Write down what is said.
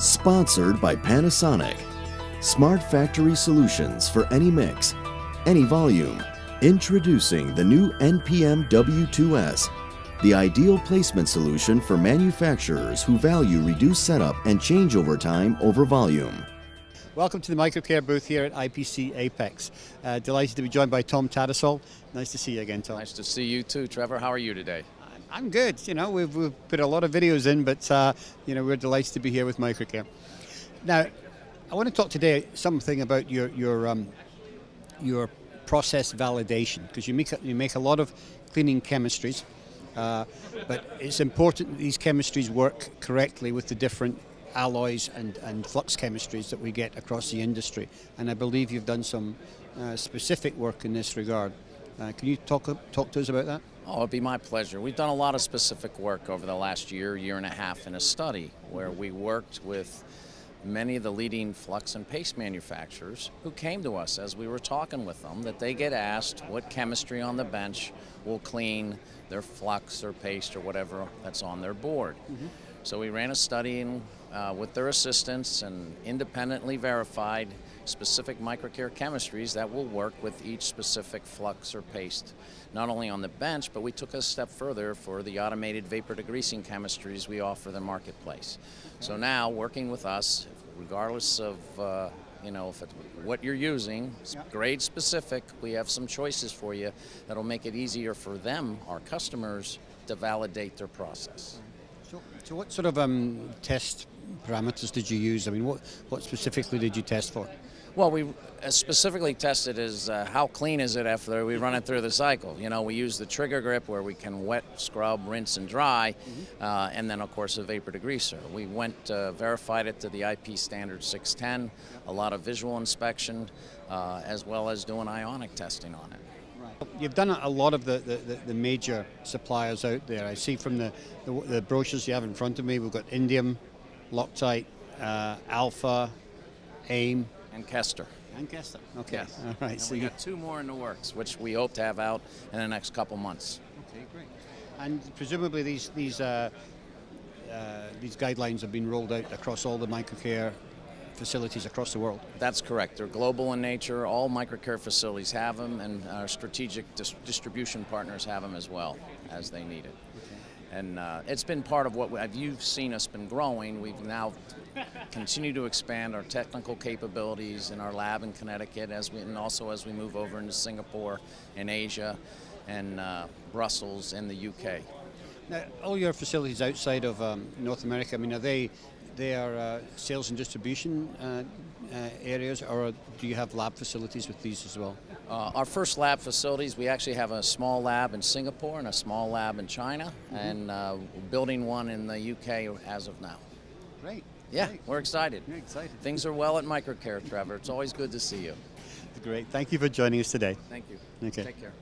Sponsored by Panasonic. Smart factory solutions for any mix, any volume. Introducing the new NPM W2S, the ideal placement solution for manufacturers who value reduced setup and changeover time over volume. Welcome to the MicroCare booth here at IPC APEX. Delighted to be joined by Tom Tattersall. Nice to see you again, Tom. Nice to see you too, Trevor. How are you today? I'm good. You know, we've put a lot of videos in, but you know, we're delighted to be here with MicroCare. Now, I want to talk today something about your process validation, because you make a lot of cleaning chemistries, but it's important that these chemistries work correctly with the different alloys and flux chemistries that we get across the industry. And I believe you've done some specific work in this regard. Can you talk to us about that? Oh, it'd be my pleasure. We've done a lot of specific work over the last year and a half in a study where we worked with many of the leading flux and paste manufacturers who came to us as we were talking with them that they get asked what chemistry on the bench will clean their flux or paste or whatever that's on their board. Mm-hmm. So we ran a study with their assistance and independently verified specific MicroCare chemistries that will work with each specific flux or paste, not only on the bench, but we took a step further for the automated vapor degreasing chemistries we offer the marketplace. Okay. So now, working with us, regardless of what you're using, grade specific, we have some choices for you that'll make it easier for them, our customers, to validate their process. So what sort of test parameters did you use? I mean, what specifically did you test for? Well, we specifically tested is how clean is it after we run it through the cycle. You know, we use the trigger grip where we can wet, scrub, rinse, and dry, and then, of course, a vapor degreaser. We verified it to the IP standard 610, a lot of visual inspection, as well as doing ionic testing on it. You've done a lot of the major suppliers out there. I see from the brochures you have in front of me, we've got Indium, Loctite, Alpha, AIM. And Kester. And Kester, okay. Yes. All right. And so we got two more in the works, which we hope to have out in the next couple months. Okay, great. And presumably these guidelines have been rolled out across all the MicroCare facilities across the world. That's correct. They're global in nature. All MicroCare facilities have them, and our strategic distribution partners have them as well as they need it. Okay. And it's been part of what you've seen us been growing. We've now continued to expand our technical capabilities in our lab in Connecticut, and also as we move over into Singapore and Asia and Brussels and the UK. Now, all your facilities outside of North America, I mean, are they sales and distribution areas, or do you have lab facilities with these as well? Our first lab facilities, we actually have a small lab in Singapore and a small lab in China, and building one in the UK as of now. Great. Yeah, great. we're excited. You're excited. Things are well at MicroCare, Trevor. It's always good to see you. Great. Thank you for joining us today. Thank you. Okay. Take care.